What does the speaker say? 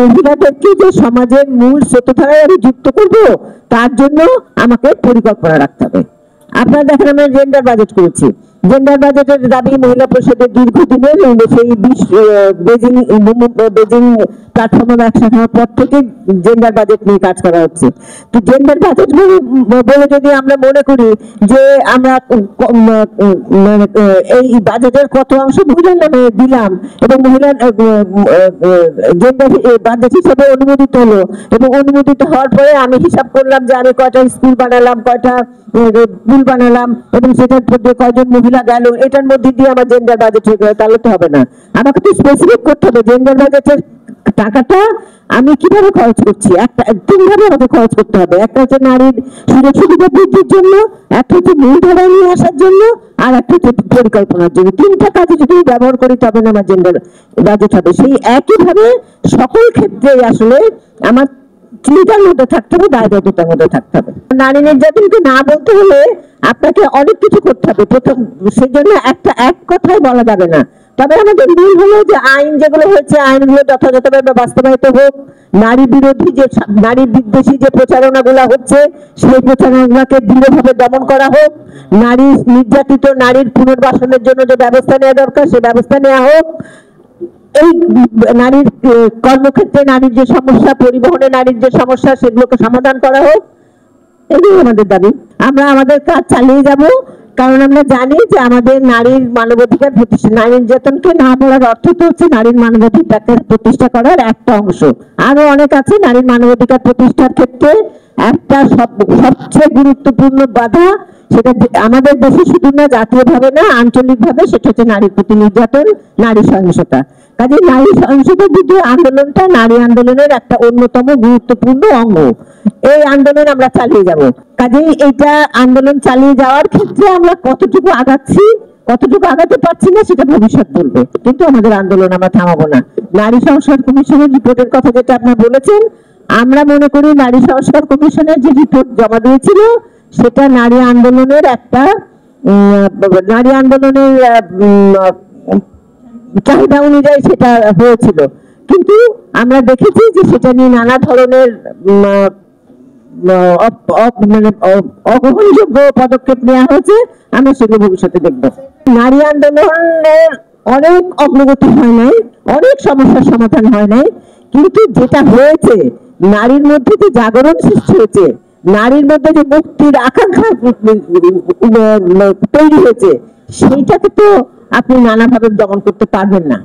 মহিলাদেরকে যে সমাজের মূল স্রোতধারায় আমি যুক্ত করব, তার জন্য আমাকে পরিকল্পনা রাখতে হবে। আপনারা দেখেন আমরা জেন্ডার বাজেট করেছি। জেন্ডার বাজেটের দাবি মহিলা পরিষদের দীর্ঘদিনের, সেই বেজিং প্ল্যাটফর্মে ব্যবসা হওয়ার পর থেকে জেন্ডার বাজেট নিয়ে কাজ করা হচ্ছে। তো জেন্ডার বাজেট বলে যদি আমরা মনে করি যে আমরা এই বাজেটের কত অংশ মহিলার নামে দিলাম এবং মহিলার জেন্ডার বাজেট হিসেবে অনুমোদিত হলো, এবং অনুমোদিত হওয়ার পরে আমি হিসাব করলাম যে আমি কয়টা স্কুল বানালাম, কয়টা পুল বানালাম এবং সেটার মধ্যে কয়জন মহিলা গেল, এটার মধ্যে দিয়ে আমার জেন্ডার বাজেট হয়ে গেল, তাহলে তো হবে না। আমাকে তো স্পেসিফিক করতে হবে জেন্ডার বাজেটের টাকাটা আমি কিভাবে খরচ করছি। একটা তিনভাবে আমাকে খরচ করতে হবে। একটা হচ্ছে নারীর সুযোগ সুবিধা বৃদ্ধির জন্য, একটা হচ্ছে মূলধারায় নিয়ে আসার জন্য, আর একটা হচ্ছে পরিকল্পনার জন্য। তিনটা কাজে যদি ব্যবহার করি তবে না আমার জেন্ডার বাজেট হবে। সেই একইভাবে সকল ক্ষেত্রে আসলে আমার চিন্তার মধ্যে থাকতে হবে, দায়বদ্ধতার মধ্যে থাকতে হবে। নারী নির্যাতনকে না বলতে হলে আপনাকে অনেক কিছু করতে হবে। প্রথম সেই জন্য এক কথায় বলা যাবে না। তবে আমাদের মূল হলো যে আইন যেগুলো হয়েছে আইনগুলো যথাযথভাবে বাস্তবায়িত হোক, নারী বিরোধী যে নারী বিদ্বেষী যে প্রচারণাগুলো হচ্ছে সেই প্রচারণাগুলোকে দৃঢ়ভাবে দমন করা হোক, নারী নির্যাতিত নারীর পুনর্বাসনের জন্য যে ব্যবস্থা নেওয়া দরকার সে ব্যবস্থা নেওয়া হোক, এই নারীর কর্মক্ষেত্রে নারীর যে সমস্যা, পরিবহনে নারীর যে সমস্যা, সেগুলোকে সমাধান করা হোক। এগুলো আমাদের দাবি। আমরা আমাদের কাজ চালিয়ে যাব, কারণ আমরা জানি যে আমাদের নারীর মানবাধিকার প্রতিষ্ঠা, নারী নির্যাতনকে না বলার অর্থ তো হচ্ছে নারীর মানবাধিকার প্রতিষ্ঠা করার একটা অংশ। আরো অনেক আছে। নারীর মানবাধিকার প্রতিষ্ঠার ক্ষেত্রে একটা সবচেয়ে গুরুত্বপূর্ণ বাধা, সেটা আমাদের দেশে শুধু না, জাতীয়ভাবে না, আঞ্চলিকভাবে, সেটা হচ্ছে নারীর প্রতি নির্যাতন, নারী সহিংসতা। কাজে নারী সহিংসতা বিরোধী আন্দোলনটা নারী আন্দোলনের একটা অন্যতম গুরুত্বপূর্ণ অঙ্গ। এই আন্দোলন আমরা চালিয়ে যাব। কাজেই এইটা আন্দোলন চালিয়ে যাওয়ার ক্ষেত্রে আমরা কতটুকু আগাচ্ছি, কতটুকু আগাতে পারছি না সেটা ভবিষ্যৎ বলবে, কিন্তু আমাদের আন্দোলন আমরা থামাবো না। নারী সংস্কার কমিশনের রিপোর্টের কথা যেটা আপনারা বলেছেন, আমরা মনে করি নারী সংস্কার কমিশনের যে রিপোর্ট জমা দিয়েছিল সেটা নারী আন্দোলনের চাহিদা অনুযায়ী সেটা হয়েছিল, কিন্তু আমরা দেখেছি যে সেটা নিয়ে নানা ধরনের অগ্রহণযোগ্য পদক্ষেপ নেওয়া হয়েছে। আমরা সেগুলো ভবিষ্যতে দেখব। নারী আন্দোলনের অনেক অগ্রগতি হয় নাই, অনেক সমস্যার সমাধান হয় নাই, কিন্তু যেটা হয়েছে, নারীর মধ্যে যে জাগরণ সৃষ্টি হয়েছে, নারীর মধ্যে যে মুক্তির আকাঙ্ক্ষা তৈরি হয়েছে, সেইটাকে তো আপনি নানাভাবে দমন করতে পারবেন না।